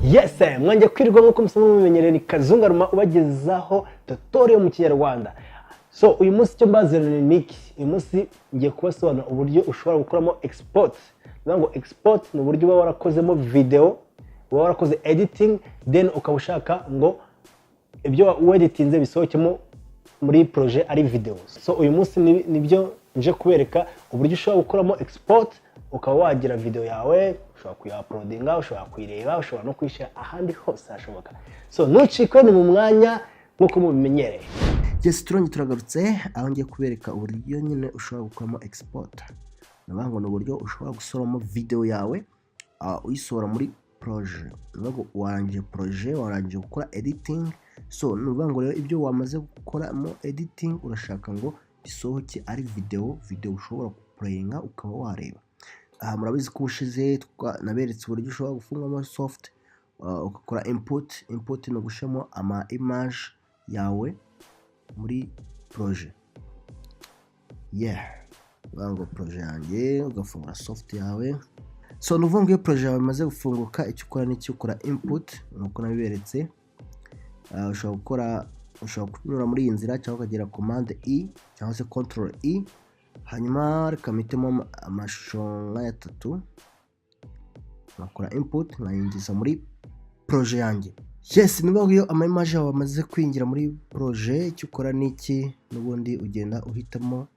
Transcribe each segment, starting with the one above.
Yes, mwanje kwirwa nkuko musanzwe mumenyereye ni Kazungaruma ubagezaho tutorial mu Kinyarwanda. So uyu munsi cyo mbazanira niki? Uyu munsi ngiye kubasobanura uburyo ushobora gukoramo export. Nango export ni uburyo uba warakozemo video, uba warakoze editing, then ukabushaka ngo ibyo weditinze bisohokemo muri projet ari video. So uyu munsi nibyo nje kubereka uburyo ushobora gukoramo export ukaba wagira video yawe, ushobora kuya-uploadinga, ushobora kuyireba, ushobora no kuyishyira ahandi hose hashoboka. So nucikwe ni mu mwanya nkuko mubimenyereye. Yes, turagarutse aho ngiye kubereka uburyo nyine ushobora gukoramo export. Nabango no uburyo ushobora gusoramo video yawe uyisohora muri projet. Nabango warangije projet, warangije gukora editing. So nabango rero ibyo wamaze gukoramo editing urashaka ngo bisohoke ari video ushobora kuplayinga ukaba wareba. Murabizi ko ushize naberetse uburyo ushobora gufungamo soft ugakora input no gushamo ama image yawe muri projet. Bango projet yanjye ugafungura soft yawe. So nuvuga iyo projet yawe imaze gufunguka icyo ukora ni cyo ukora input nuko nabiberetse. Ushobora kunyura muri iyi nzira cyangwa ukagera command E cyangwa se control E. Hanyuma reka mitemo amashusho nk'atatu nakora input nkayinjiza muri projet yanjye. Yes, niba iyo ama image yawe amaze kwinjira muri projet icyo ukora niki n'ubundi ugenda uhitamo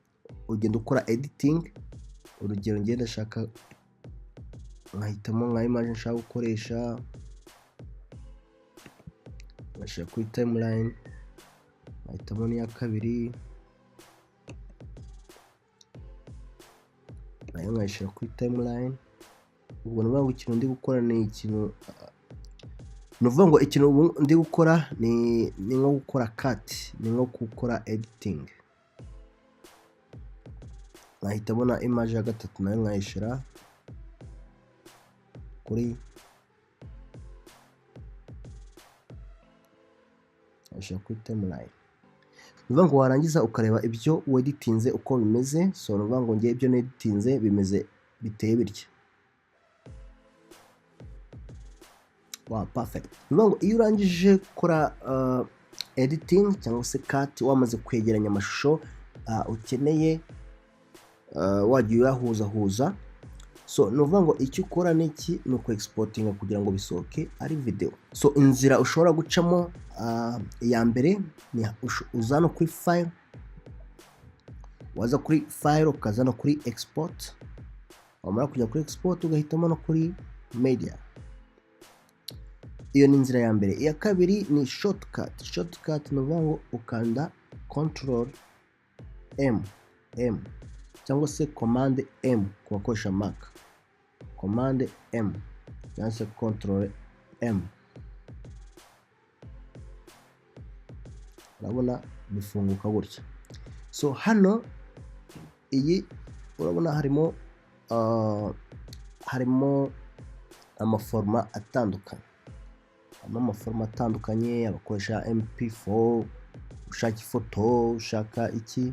ugenda ukora editing. Urugero ngenda ndashaka nkahitamo nka image nshaka gukoresha bashaka kuri timeline nkahitamo ni ya kabiri nayo nkayishyira kuri timeline. Ubwo nuvuga ngo ikintu ndi gukora ni ikintu nuvuga ngo ikintu ndi gukora ni nko gukora cut, ni nko gukora editing. Nkahitamo na image ya gatatu nayo nkayishyira kuri timeline. Nuvuga ngo warangiza ukareba ibyo weditinze uko bimeze. So nuvuga ngo ngiye ibyo neditinze bimeze biteye bitya. Wow, perfect. Nuvuga ngo iyo urangije gukora editing cyangwa se cut wamaze kwegeranya amashusho ukeneye wagiye uyahuza. So nuvuga ngo icyo ukora niki ni uko exportinga kugira ngo bisohoke ari video. So inzira ushobora gucamo ya mbere ni uzana kuri file, waza kuri file ukazana kuri export. Wamara kujya kuri export ugahitamo no kuri media. Iyo ni inzira ya mbere. Iya kabiri ni shortcut nuvuga ngo ukanda control M cyangwa se command M kubakoresha Mac. Command M cyangwa se control M. Urabona bifunguka gutya. So hano iyi urabona harimo amaforma atandukanye. Abakoresha MP4, ushaka ifoto, ushaka iki.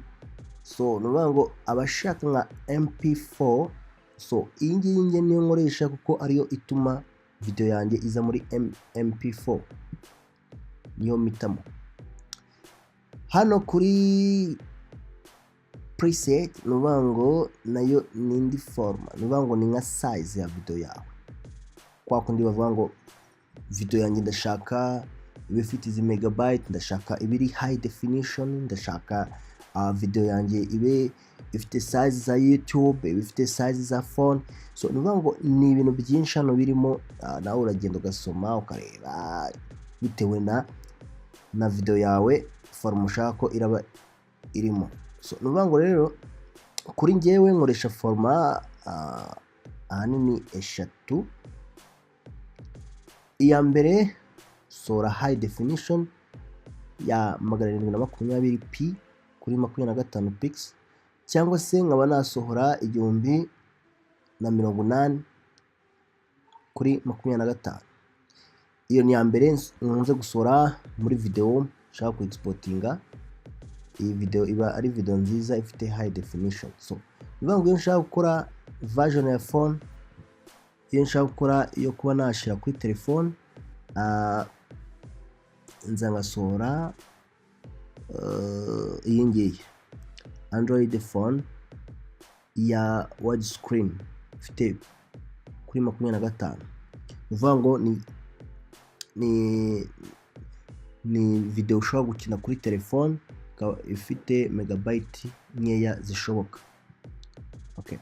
So nuvuga ngo abashaka nka MP4, so iyi ngiyi niyo nkoresha kuko ariyo ituma video yanjye iza muri MP4 niyo mitamo. Hano kuri preset nuvuga ngo nayo nindi forma, nuvuga ngo ni nka size ya video yawe. Kwa kundi bavuga ngo video yanjye ndashaka ibe ifite izi megabyte, ndashaka ibiri high definition, ndashaka video yanjye ibe ifite size za YouTube, ifite size za phone. So nuvuga ngo ni ibintu byinshi hano birimo, nawe uragenda ugasoma ukareba bitewe na video yawe forma ushaka ko iraba irimo. So nuvuga ngo rero kuri njyewe nkoresha forma ahanini eshatu. Iya mbere sora high definition ya 720p kuri 25 pixels cyangwa se nkaba nasohora 1080 kuri 25. Iyo ni ya mbere nkunze gusora muri video nshaka ku exportinga. Iyi video iba ari video nziza ifite high definition. So niba ngo nshaka gukora version ya phone, iyo nshaka gukora iyo kuba nashira kuri telefone nza ngasohora iyi ngiyi Android phone ya wide screen ifite kuri 25, uvuga ngo ni video ushobora gukina kuri telefone ifite megabyte nkeya zishoboka. Okay,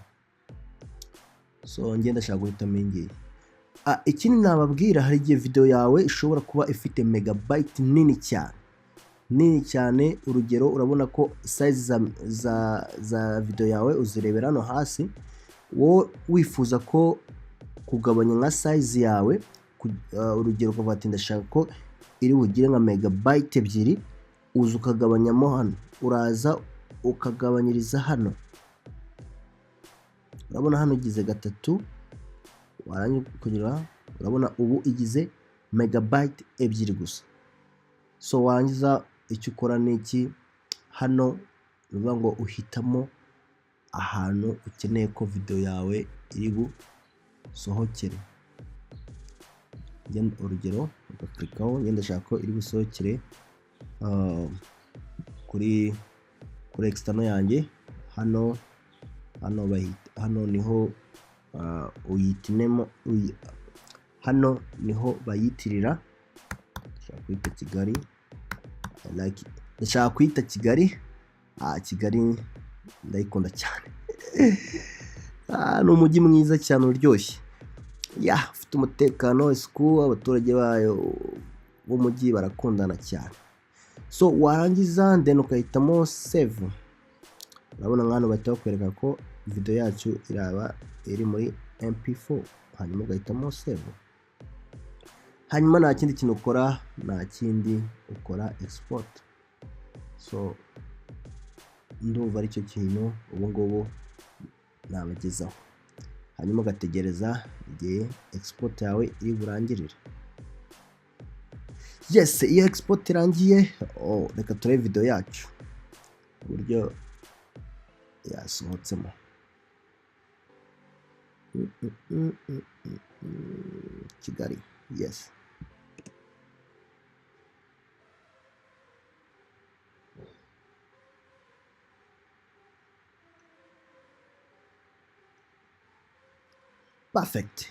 so ngenda ndashaka guhitamo iyi. Ikindi nababwira, hari igihe video yawe ishobora kuba ifite megabyte nini cyane. Urugero, urabona ko size za video yawe uzirebera hano hasi, wo wifuza ko kugabanya nka size yawe, urugero ukavuga ati ndashaka ko iri bugire nka megabyte 2, uza ukagabanyamo hano, uraza ukagabanyiriza hano, urabona hano igize 3, warangiza kugira, urabona ubu igize megabyte 2 gusa. So warangiza icyo ukora niki, hano bivuga ngo uhitamo ahantu ukeneye ko video yawe iri busohokere. Urugero ugaklikaho, ngenda ndashaka ko iri busohokere kuri external yanjye. Hano niho uyitinemo, hano niho bayitirira. Ndashaka kwita Kigali, ndashaka kwita Kigali. Kigali ndayikunda cyane. Ni umujyi mwiza cyane uryoshye, ufite umutekano, isuku, abaturage bayo b'umujyi barakundana cyane. So warangiza then ukahitamo save. Urabona nk'hano bahita bakwereka ko video yacu iraba iri muri MP4, hanyuma ugahitamo save. Hanyuma nta kindi kintu ukora, ukora export. So ndumva ari cyo kintu ubu ngubu nabagezaho, hanyuma ugategereza igihe export yawe iri burangirire. Yes, iyo export irangiye, reka turebe video yacu uburyo yasohotsemo. Kigali, yes. Perfect.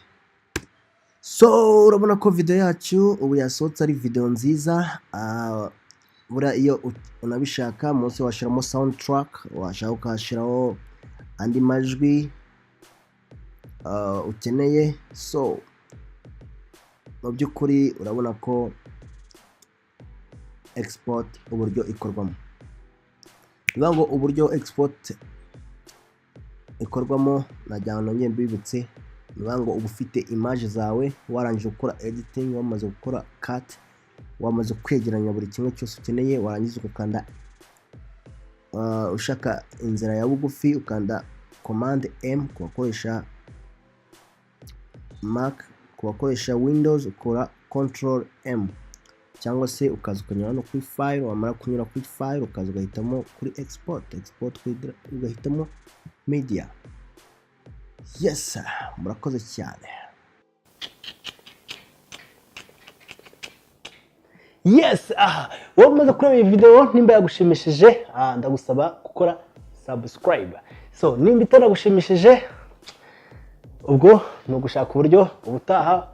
So urabona ko video yacu ubu yasohotse ari video nziza. Bura iyo unabishaka munsi washiramo soundtrack, washaka ukashiraho andi majwi ukeneye. So mu by'ukuri urabona ko export uburyo ikorwamo, bivuga ngo uburyo export ikorwamo najyana nongeye mbibutse. Bivuga ngo uba ufite image zawe, warangije gukora editing, wamaze gukora cut, wamaze kwegeranya buri kimwe cyose ukeneye, warangiza ukakanda ushaka inzira ya bugufi ukanda command M ku bakoresha Mac, ku bakoresha Windows ukora control M, cyangwa se ukaza ukanyura hano kuri file, wamara kunyura kuri file ukaza ugahitamo kuri export ugahitamo media. Yes, murakoze cyane. Yes, wowe umaze kureba iyi video nimba yagushimishije, ndagusaba gukora subscribe. So nimba itaragushimishije, ubwo ni ugushaka uburyo ubutaha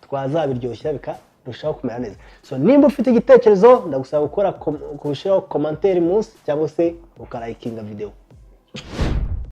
twazabiryoshya bikarushaho kumera neza. So nimba ufite igitekerezo, ndagusaba gukora kubishiraho commentaire munsi, cyangwa se ukarayikinga video.